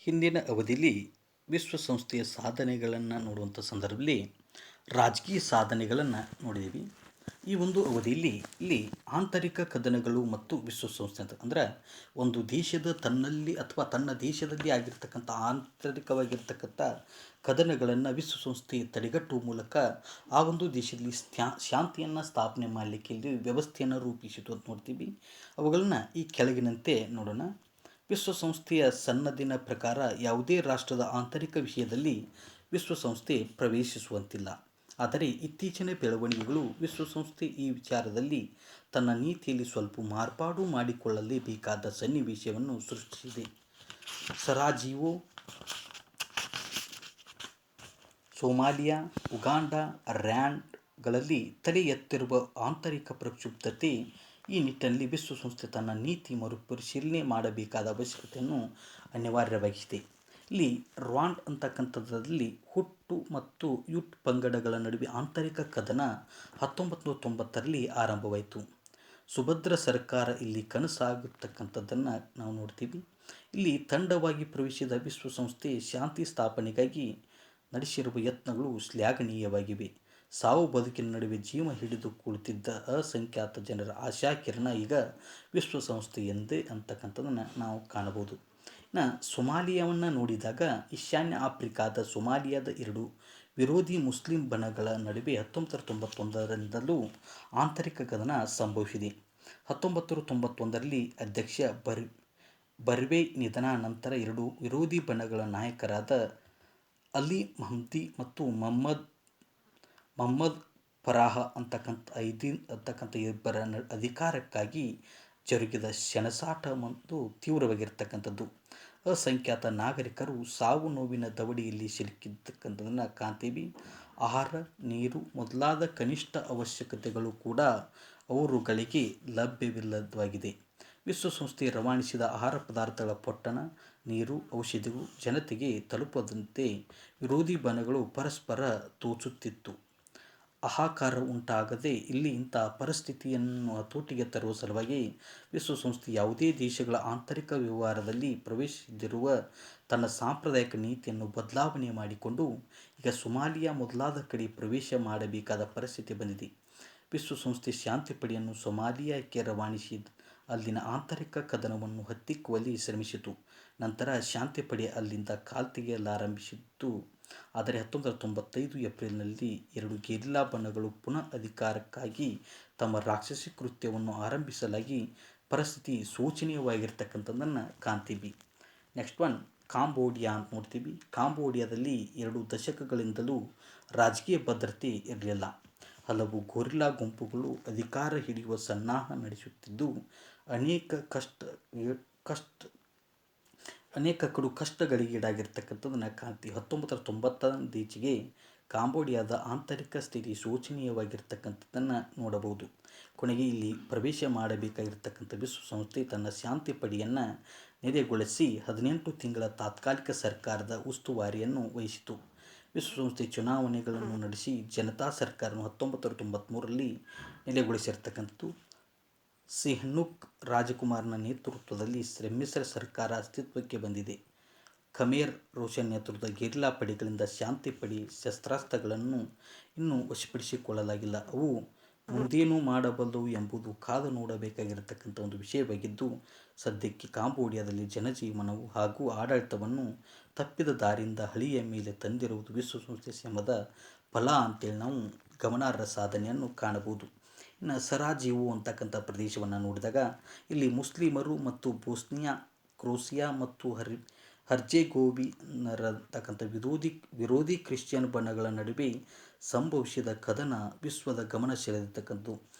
ಹಿಂದಿನ ಅವಧಿಯಲ್ಲಿ ವಿಶ್ವಸಂಸ್ಥೆಯ ಸಾಧನೆಗಳನ್ನು ನೋಡುವಂಥ ಸಂದರ್ಭದಲ್ಲಿ ರಾಜಕೀಯ ಸಾಧನೆಗಳನ್ನು ನೋಡಿದ್ದೀವಿ. ಈ ಒಂದು ಅವಧಿಯಲ್ಲಿ ಇಲ್ಲಿ ಆಂತರಿಕ ಕದನಗಳು ಮತ್ತು ವಿಶ್ವಸಂಸ್ಥೆ ಅಂತ ಅಂದರೆ ಒಂದು ದೇಶದ ತನ್ನಲ್ಲಿ ಅಥವಾ ತನ್ನ ದೇಶದಲ್ಲಿ ಆಗಿರ್ತಕ್ಕಂಥ ಆಂತರಿಕವಾಗಿರ್ತಕ್ಕಂಥ ಕದನಗಳನ್ನು ವಿಶ್ವಸಂಸ್ಥೆ ತಡೆಗಟ್ಟುವ ಮೂಲಕ ಆ ಒಂದು ದೇಶದಲ್ಲಿ ಶಾಂತಿಯನ್ನು ಸ್ಥಾಪನೆ ಮಾಡಲಿಕ್ಕೆ ಇಲ್ಲಿ ವ್ಯವಸ್ಥೆಯನ್ನು ರೂಪಿಸಿತು ಅಂತ ನೋಡ್ತೀವಿ. ಅವುಗಳನ್ನ ಈ ಕೆಳಗಿನಂತೆ ನೋಡೋಣ. ವಿಶ್ವಸಂಸ್ಥೆಯ ಸನ್ನದಿನ ಪ್ರಕಾರ ಯಾವುದೇ ರಾಷ್ಟ್ರದ ಆಂತರಿಕ ವಿಷಯದಲ್ಲಿ ವಿಶ್ವಸಂಸ್ಥೆ ಪ್ರವೇಶಿಸುವಂತಿಲ್ಲ. ಆದರೆ ಇತ್ತೀಚಿನ ಬೆಳವಣಿಗೆಗಳು ವಿಶ್ವಸಂಸ್ಥೆ ಈ ವಿಚಾರದಲ್ಲಿ ತನ್ನ ನೀತಿಯಲ್ಲಿ ಸ್ವಲ್ಪ ಮಾರ್ಪಾಡು ಮಾಡಿಕೊಳ್ಳಲೇಬೇಕಾದ ಸನ್ನಿವೇಶವನ್ನು ಸೃಷ್ಟಿಸಿದೆ. ಸರಾಜಿವೋ, ಸೋಮಾಲಿಯಾ, ಉಗಾಂಡ, ರ್ಯಾಂಡ್ಗಳಲ್ಲಿ ತಲೆ ಎತ್ತಿರುವ ಆಂತರಿಕ ಪ್ರಕ್ಷುಬ್ಧತೆ. ಈ ನಿಟ್ಟಿನಲ್ಲಿ ವಿಶ್ವಸಂಸ್ಥೆ ತನ್ನ ನೀತಿ ಮರುಪರಿಶೀಲನೆ ಮಾಡಬೇಕಾದ ಅವಶ್ಯಕತೆಯನ್ನು ಅನಿವಾರ್ಯವಾಗಿದೆ. ಇಲ್ಲಿ ರ್ವಾಂಡ್ ಅಂತಕ್ಕಂಥದ್ರಲ್ಲಿ ಹುಟ್ಟು ಮತ್ತು ಯುಟ್ ಪಂಗಡಗಳ ನಡುವೆ ಆಂತರಿಕ ಕದನ 1990ರಲ್ಲಿ ಆರಂಭವಾಯಿತು. ಸುಭದ್ರ ಸರ್ಕಾರ ಇಲ್ಲಿ ಕನಸಾಗುತ್ತಕ್ಕಂಥದ್ದನ್ನು ನಾವು ನೋಡ್ತೀವಿ. ಇಲ್ಲಿ ತಂಡವಾಗಿ ಪ್ರವೇಶಿಸಿದ ವಿಶ್ವಸಂಸ್ಥೆ ಶಾಂತಿ ಸ್ಥಾಪನೆಗಾಗಿ ನಡೆಸಿರುವ ಯತ್ನಗಳು ಶ್ಲಾಘನೀಯವಾಗಿವೆ. ಸಾವು ಬದುಕಿನ ನಡುವೆ ಜೀವ ಹಿಡಿದು ಕುಳಿತಿದ್ದ ಅಸಂಖ್ಯಾತ ಜನರ ಆಶಾಕಿರಣ ಈಗ ವಿಶ್ವಸಂಸ್ಥೆ ಎಂದೇ ಅಂತಕ್ಕಂಥದ್ದನ್ನು ನಾವು ಕಾಣಬಹುದು. ಇನ್ನು ಸೊಮಾಲಿಯಾವನ್ನು ನೋಡಿದಾಗ ಈಶಾನ್ಯ ಆಫ್ರಿಕಾದ ಸೊಮಾಲಿಯಾದ ಎರಡು ವಿರೋಧಿ ಮುಸ್ಲಿಂ ಬಣಗಳ ನಡುವೆ 1991ರಿಂದಲೂ ಆಂತರಿಕ ಕದನ ಸಂಭವಿಸಿದೆ. 1991ರಲ್ಲಿ ಅಧ್ಯಕ್ಷ ಬರ್ವೆ ನಿಧನ ನಂತರ ಎರಡು ವಿರೋಧಿ ಬಣಗಳ ನಾಯಕರಾದ ಅಲಿ ಮಹ್ದಿ ಮತ್ತು ಮಹಮ್ಮದ್ ಫರಾಹ ಅಂತಕ್ಕಂಥ ಇಬ್ಬರ ಅಧಿಕಾರಕ್ಕಾಗಿ ಜರುಗಿದ ಸೆಣಸಾಟ ಮತ್ತು ತೀವ್ರವಾಗಿರ್ತಕ್ಕಂಥದ್ದು. ಅಸಂಖ್ಯಾತ ನಾಗರಿಕರು ಸಾವು ನೋವಿನ ದವಡಿಯಲ್ಲಿ ಸಿಲುಕಿರ್ತಕ್ಕಂಥದ್ದನ್ನು ಕಾಣ್ತೀವಿ. ಆಹಾರ, ನೀರು ಮೊದಲಾದ ಕನಿಷ್ಠ ಅವಶ್ಯಕತೆಗಳು ಕೂಡ ಅವರುಗಳಿಗೆ ಲಭ್ಯವಿಲ್ಲವಾಗಿದೆ. ವಿಶ್ವಸಂಸ್ಥೆ ರವಾನಿಸಿದ ಆಹಾರ ಪದಾರ್ಥಗಳ ಪೊಟ್ಟಣ, ನೀರು, ಔಷಧಿಗಳು ಜನತೆಗೆ ತಲುಪದಂತೆ ವಿರೋಧಿ ಬಣಗಳು ಪರಸ್ಪರ ತೋಚುತ್ತಿತ್ತು. ಹಾಹಾಕಾರ ಉಂಟಾಗದೆ ಇಲ್ಲಿ ಇಂತಹ ಪರಿಸ್ಥಿತಿಯನ್ನು ಹತೋಟಿಗೆ ತರುವ ಸಲುವಾಗಿ ವಿಶ್ವಸಂಸ್ಥೆ ಯಾವುದೇ ದೇಶಗಳ ಆಂತರಿಕ ವ್ಯವಹಾರದಲ್ಲಿ ಪ್ರವೇಶಿಸದಿರುವ ತನ್ನ ಸಾಂಪ್ರದಾಯಿಕ ನೀತಿಯನ್ನು ಬದಲಾವಣೆ ಮಾಡಿಕೊಂಡು ಈಗ ಸೊಮಾಲಿಯಾ ಮೊದಲಾದ ಕಡೆ ಪ್ರವೇಶ ಮಾಡಬೇಕಾದ ಪರಿಸ್ಥಿತಿ ಬಂದಿದೆ. ವಿಶ್ವಸಂಸ್ಥೆ ಶಾಂತಿ ಪಡೆಯನ್ನು ಸೊಮಾಲಿಯಾಕ್ಕೆ ರವಾನಿಸಿ ಅಲ್ಲಿನ ಆಂತರಿಕ ಕದನವನ್ನು ಹತ್ತಿಕ್ಕುವಲ್ಲಿ ಶ್ರಮಿಸಿತು. ನಂತರ ಶಾಂತಿ ಪಡೆ ಅಲ್ಲಿಂದ ಕಾಲ್ತೆಗೆಯಲಾರಂಭಿಸಿತು. ಆದರೆ 1995 ಏಪ್ರಿಲ್ನಲ್ಲಿ ಎರಡು ಗೆರಿಲ್ಲಾ ಬಣಗಳು ಪುನಃ ಅಧಿಕಾರಕ್ಕಾಗಿ ತಮ್ಮ ರಾಕ್ಷಸಿ ಕೃತ್ಯವನ್ನು ಆರಂಭಿಸಲಾಗಿ ಪರಿಸ್ಥಿತಿ ಶೋಚನೀಯವಾಗಿರ್ತಕ್ಕಂಥದ್ದನ್ನು ಕಾಣ್ತೀವಿ. ನೆಕ್ಸ್ಟ್ ಒನ್ ಕಾಂಬೋಡಿಯಾ ಅಂತ ನೋಡ್ತೀವಿ. ಕಾಂಬೋಡಿಯಾದಲ್ಲಿ 2 ದಶಕಗಳಿಂದಲೂ ರಾಜಕೀಯ ಭದ್ರತೆ ಇರಲಿಲ್ಲ. ಹಲವು ಗೊರಿಲ್ಲಾ ಗುಂಪುಗಳು ಅಧಿಕಾರ ಹಿಡಿಯುವ ಸನ್ನಾಹ ನಡೆಸುತ್ತಿದ್ದು ಅನೇಕ ಕಡು ಕಷ್ಟಗಳಿಗೀಡಾಗಿರ್ತಕ್ಕಂಥದ್ದನ್ನು ಕಾಣ್ತೀವಿ. 1990 ಕಾಂಬೋಡಿಯಾದ ಆಂತರಿಕ ಸ್ಥಿತಿ ಶೋಚನೀಯವಾಗಿರ್ತಕ್ಕಂಥದ್ದನ್ನು ನೋಡಬಹುದು. ಕೊನೆಗೆ ಇಲ್ಲಿ ಪ್ರವೇಶ ಮಾಡಬೇಕಾಗಿರ್ತಕ್ಕಂಥ ವಿಶ್ವಸಂಸ್ಥೆ ತನ್ನ ಶಾಂತಿ ಪಡೆಯನ್ನು ನೆಲೆಗೊಳಿಸಿ 18 ತಿಂಗಳ ತಾತ್ಕಾಲಿಕ ಸರ್ಕಾರದ ಉಸ್ತುವಾರಿಯನ್ನು ವಹಿಸಿತು. ವಿಶ್ವಸಂಸ್ಥೆ ಚುನಾವಣೆಗಳನ್ನು ನಡೆಸಿ ಜನತಾ ಸರ್ಕಾರವನ್ನು 1993ರಲ್ಲಿ ನೆಲೆಗೊಳಿಸಿರ್ತಕ್ಕಂಥದ್ದು. ಸಿಹ್ನುಕ್ ರಾಜಕುಮಾರನ ನೇತೃತ್ವದಲ್ಲಿ ಸಮ್ಮಿಶ್ರ ಸರ್ಕಾರ ಅಸ್ತಿತ್ವಕ್ಕೆ ಬಂದಿದೆ. ಖಮೇರ್ ರೋಷನ್ ನೇತೃತ್ವದ ಗೆರಿಲ್ಲಾ ಪಡೆಗಳಿಂದ ಶಾಂತಿ ಪಡೆ ಶಸ್ತ್ರಾಸ್ತ್ರಗಳನ್ನು ಇನ್ನೂ ವಶಪಡಿಸಿಕೊಳ್ಳಲಾಗಿಲ್ಲ. ಅವು ಮುಂದೇನು ಮಾಡಬಲ್ಲವು ಎಂಬುದು ಕಾದು ನೋಡಬೇಕಾಗಿರತಕ್ಕಂಥ ಒಂದು ವಿಷಯವಾಗಿದ್ದು, ಸದ್ಯಕ್ಕೆ ಕಾಂಬೋಡಿಯಾದಲ್ಲಿ ಜನಜೀವನವು ಹಾಗೂ ಆಡಳಿತವನ್ನು ತಪ್ಪಿದ ದಾರಿಯಿಂದ ಹಳಿಯ ಮೇಲೆ ತಂದಿರುವುದು ವಿಶ್ವಸಂಸ್ಥೆ ಶ್ರಮದ ಫಲ ಅಂತೇಳಿ ನಾವು ಗಮನಾರ್ಹ ಸಾಧನೆಯನ್ನು ಕಾಣಬಹುದು. ಇನ್ನು ಸರಾಜಿವೋ ಅಂತಕ್ಕಂಥ ಪ್ರದೇಶವನ್ನು ನೋಡಿದಾಗ ಇಲ್ಲಿ ಮುಸ್ಲಿಮರು ಮತ್ತು ಬೋಸ್ನಿಯಾ, ಕ್ರೊಯೇಷಿಯಾ ಮತ್ತು ಹರ್ಜೆಗೋವಿನರಂತಕ್ಕಂಥ ವಿರೋಧಿ ಕ್ರಿಶ್ಚಿಯನ್ ಬಣಗಳ ನಡುವೆ ಸಂಭವಿಸಿದ ಕದನ ವಿಶ್ವದ ಗಮನ ಸೆಳೆದಿರ್ತಕ್ಕಂಥದ್ದು.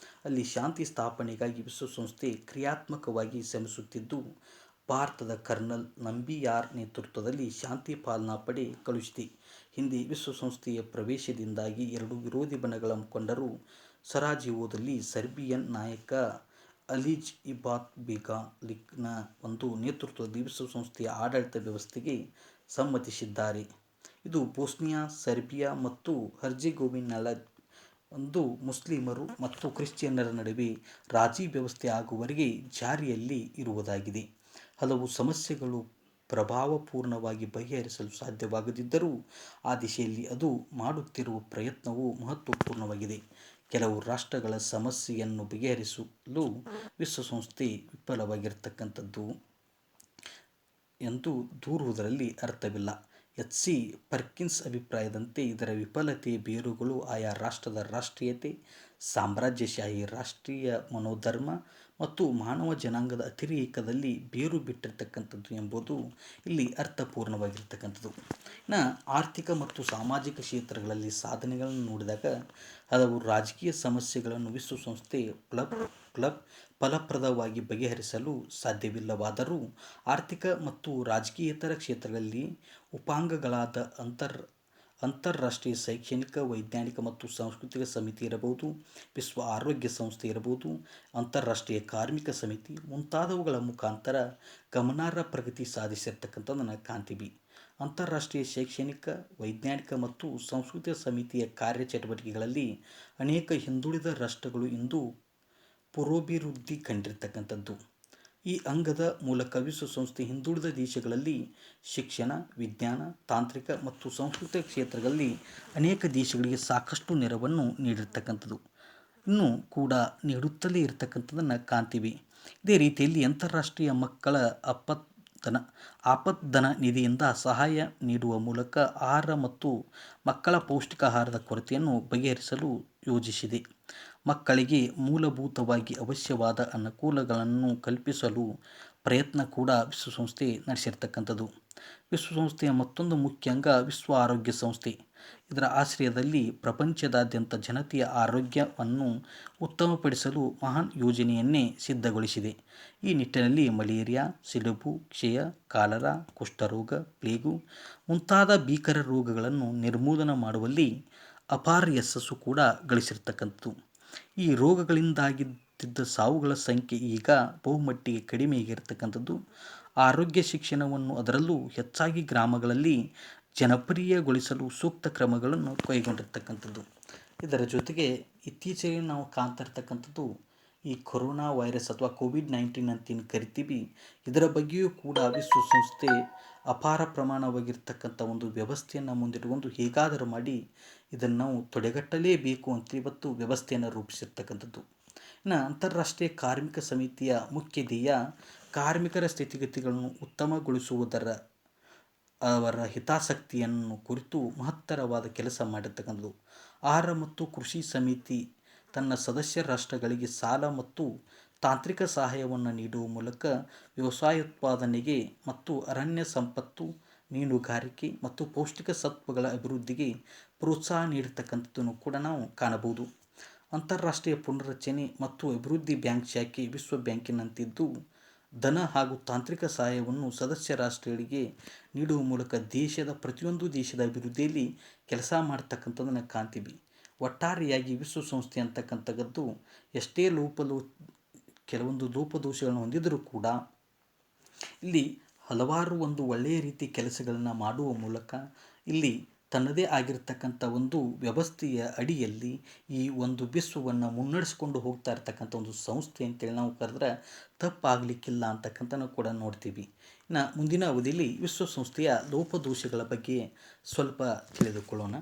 ಅಲ್ಲಿ ಶಾಂತಿ ಸ್ಥಾಪನೆಗಾಗಿ ವಿಶ್ವಸಂಸ್ಥೆ ಕ್ರಿಯಾತ್ಮಕವಾಗಿ ಶ್ರಮಿಸುತ್ತಿದ್ದು, ಭಾರತದ ಕರ್ನಲ್ ನಂಬಿಯಾರ್ ನೇತೃತ್ವದಲ್ಲಿ ಶಾಂತಿ ಪಾಲನಾ ಪಡೆ ಕಳುಹಿಸಿದೆ. ಹಿಂದೆ ವಿಶ್ವಸಂಸ್ಥೆಯ ಪ್ರವೇಶದಿಂದಾಗಿ ಎರಡು ವಿರೋಧಿ ಬಣಗಳ ಮುಖಂಡರು ಸರಾಜಿವೋದಲ್ಲಿ ಸರ್ಬಿಯನ್ ನಾಯಕ ಅಲಿಜ್ ಇಬ್ರಾಹಿಮೋವಿಕ್ನ ಒಂದು ನೇತೃತ್ವದಲ್ಲಿ ವಿಶ್ವಸಂಸ್ಥೆಯ ಆಡಳಿತ ವ್ಯವಸ್ಥೆಗೆ ಸಮ್ಮತಿಸಿದ್ದಾರೆ. ಇದು ಬೋಸ್ನಿಯಾ, ಸರ್ಬಿಯಾ ಮತ್ತು ಹರ್ಜೆಗೋವಿನಾದಲ್ಲಿ ಒಂದು ಮುಸ್ಲಿಮರು ಮತ್ತು ಕ್ರಿಶ್ಚಿಯನ್ನರ ನಡುವೆ ರಾಜಿ ವ್ಯವಸ್ಥೆ ಆಗುವವರೆಗೆ ಜಾರಿಯಲ್ಲಿ ಇರುವುದಾಗಿದೆ. ಹಲವು ಸಮಸ್ಯೆಗಳು ಪ್ರಭಾವಪೂರ್ಣವಾಗಿ ಬಗೆಹರಿಸಲು ಸಾಧ್ಯವಾಗದಿದ್ದರೂ ಆ ದಿಶೆಯಲ್ಲಿ ಅದು ಮಾಡುತ್ತಿರುವ ಪ್ರಯತ್ನವು ಮಹತ್ವಪೂರ್ಣವಾಗಿದೆ. ಕೆಲವು ರಾಷ್ಟ್ರಗಳ ಸಮಸ್ಯೆಯನ್ನು ಬಗೆಹರಿಸಲು ವಿಶ್ವಸಂಸ್ಥೆ ವಿಫಲವಾಗಿರತಕ್ಕಂಥದ್ದು ಎಂದು ದೂರುವುದರಲ್ಲಿ ಅರ್ಥವಿಲ್ಲ. ಎಚ್.ಸಿ. ಪರ್ಕಿನ್ಸ್ ಅಭಿಪ್ರಾಯದಂತೆ ಇದರ ವಿಫಲತೆಯ ಬೇರುಗಳು ಆಯಾ ರಾಷ್ಟ್ರದ ರಾಷ್ಟ್ರೀಯತೆ, ಸಾಮ್ರಾಜ್ಯಶಾಹಿ ರಾಷ್ಟ್ರೀಯ ಮನೋಧರ್ಮ ಮತ್ತು ಮಾನವ ಜನಾಂಗದ ಅತಿರೇಕದಲ್ಲಿ ಬೇರು ಬಿಟ್ಟಿರತಕ್ಕಂಥದ್ದು ಎಂಬುದು ಇಲ್ಲಿ ಅರ್ಥಪೂರ್ಣವಾಗಿರ್ತಕ್ಕಂಥದ್ದು. ಇನ್ನು ಆರ್ಥಿಕ ಮತ್ತು ಸಾಮಾಜಿಕ ಕ್ಷೇತ್ರಗಳಲ್ಲಿ ಸಾಧನೆಗಳನ್ನು ನೋಡಿದಾಗ ಹಲವು ರಾಜಕೀಯ ಸಮಸ್ಯೆಗಳನ್ನು ವಿಶ್ವಸಂಸ್ಥೆ ಫಲಪ್ರದವಾಗಿ ಬಗೆಹರಿಸಲು ಸಾಧ್ಯವಿಲ್ಲವಾದರೂ ಆರ್ಥಿಕ ಮತ್ತು ರಾಜಕೀಯೇತರ ಕ್ಷೇತ್ರಗಳಲ್ಲಿ ಉಪಾಂಗಗಳಾದ ಅಂತಾರಾಷ್ಟ್ರೀಯ ಶೈಕ್ಷಣಿಕ, ವೈಜ್ಞಾನಿಕ ಮತ್ತು ಸಾಂಸ್ಕೃತಿಕ ಸಮಿತಿ ಇರಬಹುದು, ವಿಶ್ವ ಆರೋಗ್ಯ ಸಂಸ್ಥೆ ಇರಬಹುದು, ಅಂತಾರಾಷ್ಟ್ರೀಯ ಕಾರ್ಮಿಕ ಸಮಿತಿ ಮುಂತಾದವುಗಳ ಮುಖಾಂತರ ಗಮನಾರ್ಹ ಪ್ರಗತಿ ಸಾಧಿಸಿರ್ತಕ್ಕಂಥದ್ದನ್ನು ಕಾಣ್ತೀವಿ. ಅಂತಾರಾಷ್ಟ್ರೀಯ ಶೈಕ್ಷಣಿಕ, ವೈಜ್ಞಾನಿಕ ಮತ್ತು ಸಾಂಸ್ಕೃತಿಕ ಸಮಿತಿಯ ಕಾರ್ಯಚಟುವಟಿಕೆಗಳಲ್ಲಿ ಅನೇಕ ಹಿಂದುಳಿದ ರಾಷ್ಟ್ರಗಳು ಇಂದು ಪುರೋಭಿವೃದ್ಧಿ ಕಂಡಿರ್ತಕ್ಕಂಥದ್ದು. ಈ ಅಂಗದ ಮೂಲಕ ವಿಶ್ವಸಂಸ್ಥೆ ಹಿಂದುಳಿದ ದೇಶಗಳಲ್ಲಿ ಶಿಕ್ಷಣ, ವಿಜ್ಞಾನ, ತಾಂತ್ರಿಕ ಮತ್ತು ಸಾಂಸ್ಕೃತಿಕ ಕ್ಷೇತ್ರಗಳಲ್ಲಿ ಅನೇಕ ದೇಶಗಳಿಗೆ ಸಾಕಷ್ಟು ನೆರವನ್ನು ನೀಡಿರ್ತಕ್ಕಂಥದ್ದು, ಇನ್ನೂ ಕೂಡ ನೀಡುತ್ತಲೇ ಇರತಕ್ಕಂಥದ್ದನ್ನು ಕಾಣ್ತೀವಿ. ಇದೇ ರೀತಿಯಲ್ಲಿ ಅಂತಾರಾಷ್ಟ್ರೀಯ ಮಕ್ಕಳ ಆಪತ್ಧನ ನಿಧಿಯಿಂದ ಸಹಾಯ ನೀಡುವ ಮೂಲಕ ಆಹಾರ ಮತ್ತು ಮಕ್ಕಳ ಪೌಷ್ಟಿಕಾಹಾರದ ಕೊರತೆಯನ್ನು ಬಗೆಹರಿಸಲು ಯೋಜಿಸಿದೆ. ಮಕ್ಕಳಿಗೆ ಮೂಲಭೂತವಾಗಿ ಅವಶ್ಯವಾದ ಅನುಕೂಲಗಳನ್ನು ಕಲ್ಪಿಸಲು ಪ್ರಯತ್ನ ಕೂಡ ವಿಶ್ವಸಂಸ್ಥೆ ನಡೆಸಿರ್ತಕ್ಕಂಥದ್ದು. ವಿಶ್ವಸಂಸ್ಥೆಯ ಮತ್ತೊಂದು ಮುಖ್ಯ ಅಂಗ ವಿಶ್ವ ಆರೋಗ್ಯ ಸಂಸ್ಥೆ. ಇದರ ಆಶ್ರಯದಲ್ಲಿ ಪ್ರಪಂಚದಾದ್ಯಂತ ಜನತೆಯ ಆರೋಗ್ಯವನ್ನು ಉತ್ತಮಪಡಿಸಲು ಮಹಾನ್ ಯೋಜನೆಯನ್ನೇ ಸಿದ್ಧಗೊಳಿಸಿದೆ. ಈ ನಿಟ್ಟಿನಲ್ಲಿ ಮಲೇರಿಯಾ, ಸಿಡುಬು, ಕ್ಷಯ, ಕಾಲರಾ, ಕುಷ್ಠರೋಗ, ಪ್ಲೇಗು ಮುಂತಾದ ಭೀಕರ ರೋಗಗಳನ್ನು ನಿರ್ಮೂಲನೆ ಮಾಡುವಲ್ಲಿ ಅಪಾರ ಯಶಸ್ಸು ಕೂಡ ಗಳಿಸಿರ್ತಕ್ಕಂಥದ್ದು. ಈ ರೋಗಗಳಿಂದಾಗಿದ್ದ ಸಾವುಗಳ ಸಂಖ್ಯೆ ಈಗ ಬಹುಮಟ್ಟಿಗೆ ಕಡಿಮೆಯಾಗಿರ್ತಕ್ಕಂಥದ್ದು. ಆರೋಗ್ಯ ಶಿಕ್ಷಣವನ್ನು ಅದರಲ್ಲೂ ಹೆಚ್ಚಾಗಿ ಗ್ರಾಮಗಳಲ್ಲಿ ಜನಪ್ರಿಯಗೊಳಿಸಲು ಸೂಕ್ತ ಕ್ರಮಗಳನ್ನು ಕೈಗೊಂಡಿರ್ತಕ್ಕಂಥದ್ದು. ಇದರ ಜೊತೆಗೆ ಇತ್ತೀಚೆಗೆ ನಾವು ಕಾಣ್ತಾ ಇರ್ತಕ್ಕಂಥದ್ದು ಈ ಕೊರೋನಾ ವೈರಸ್ ಅಥವಾ ಕೋವಿಡ್-19 ಅಂತೇನು ಕರಿತೀವಿ, ಇದರ ಬಗ್ಗೆಯೂ ಕೂಡ ವಿಶ್ವಸಂಸ್ಥೆ ಅಪಾರ ಪ್ರಮಾಣವಾಗಿರ್ತಕ್ಕಂಥ ಒಂದು ವ್ಯವಸ್ಥೆಯನ್ನು ಮುಂದಿಟ್ಟುಕೊಂಡು ಹೇಗಾದರೂ ಮಾಡಿ ಇದನ್ನು ನಾವು ತಡೆಗಟ್ಟಲೇಬೇಕು ಅಂತ ಇವತ್ತು ವ್ಯವಸ್ಥೆಯನ್ನು ರೂಪಿಸಿರ್ತಕ್ಕಂಥದ್ದು. ಇನ್ನು ಅಂತಾರಾಷ್ಟ್ರೀಯ ಕಾರ್ಮಿಕ ಸಮಿತಿಯ ಮುಖ್ಯ ಧ್ಯೇಯ ಕಾರ್ಮಿಕರ ಸ್ಥಿತಿಗತಿಗಳನ್ನು ಉತ್ತಮಗೊಳಿಸುವುದರ ಅವರ ಹಿತಾಸಕ್ತಿಯನ್ನು ಕುರಿತು ಮಹತ್ತರವಾದ ಕೆಲಸ ಮಾಡಿರ್ತಕ್ಕಂಥದ್ದು. ಆಹಾರ ಮತ್ತು ಕೃಷಿ ಸಮಿತಿ ತನ್ನ ಸದಸ್ಯ ರಾಷ್ಟ್ರಗಳಿಗೆ ಸಾಲ ಮತ್ತು ತಾಂತ್ರಿಕ ಸಹಾಯವನ್ನು ನೀಡುವ ಮೂಲಕ ವ್ಯವಸಾಯೋತ್ಪಾದನೆಗೆ ಮತ್ತು ಅರಣ್ಯ ಸಂಪತ್ತು, ಮೀನುಗಾರಿಕೆ ಮತ್ತು ಪೌಷ್ಟಿಕ ಸತ್ವಗಳ ಅಭಿವೃದ್ಧಿಗೆ ಪ್ರೋತ್ಸಾಹ ನೀಡತಕ್ಕಂಥದ್ದನ್ನು ಕೂಡ ನಾವು ಕಾಣಬಹುದು. ಅಂತಾರಾಷ್ಟ್ರೀಯ ಪುನರ್ರಚನೆ ಮತ್ತು ಅಭಿವೃದ್ಧಿ ಬ್ಯಾಂಕ್ ಶಾಖೆ ವಿಶ್ವ ಬ್ಯಾಂಕಿನಂತಿದ್ದು ಧನ ಹಾಗೂ ತಾಂತ್ರಿಕ ಸಹಾಯವನ್ನು ಸದಸ್ಯ ರಾಷ್ಟ್ರಗಳಿಗೆ ನೀಡುವ ಮೂಲಕ ಪ್ರತಿಯೊಂದು ದೇಶದ ಅಭಿವೃದ್ಧಿಯಲ್ಲಿ ಕೆಲಸ ಮಾಡ್ತಕ್ಕಂಥದ್ದನ್ನು ಕಾಣ್ತೀವಿ. ಒಟ್ಟಾರೆಯಾಗಿ ವಿಶ್ವಸಂಸ್ಥೆ ಅಂತಕ್ಕಂಥದ್ದು ಎಷ್ಟೇ ಕೆಲವೊಂದು ಲೋಪದೋಷಗಳನ್ನು ಹೊಂದಿದರೂ ಕೂಡ ಇಲ್ಲಿ ಹಲವಾರು ಒಂದು ಒಳ್ಳೆಯ ರೀತಿ ಕೆಲಸಗಳನ್ನು ಮಾಡುವ ಮೂಲಕ ಇಲ್ಲಿ ತನ್ನದೇ ಆಗಿರತಕ್ಕಂಥ ಒಂದು ವ್ಯವಸ್ಥೆಯ ಅಡಿಯಲ್ಲಿ ಈ ಒಂದು ವಿಶ್ವವನ್ನು ಮುನ್ನಡೆಸ್ಕೊಂಡು ಹೋಗ್ತಾ ಇರ್ತಕ್ಕಂಥ ಒಂದು ಸಂಸ್ಥೆ ಅಂತೇಳಿ ನಾವು ಕರೆದ್ರೆ ತಪ್ಪಾಗಲಿಕ್ಕಿಲ್ಲ ಅಂತಕ್ಕಂಥನೂ ಕೂಡ ನೋಡ್ತೀವಿ. ಇನ್ನು ಮುಂದಿನ ಅವಧಿಯಲ್ಲಿ ವಿಶ್ವಸಂಸ್ಥೆಯ ಲೋಪದೋಷಗಳ ಬಗ್ಗೆ ಸ್ವಲ್ಪ ತಿಳಿದುಕೊಳ್ಳೋಣ.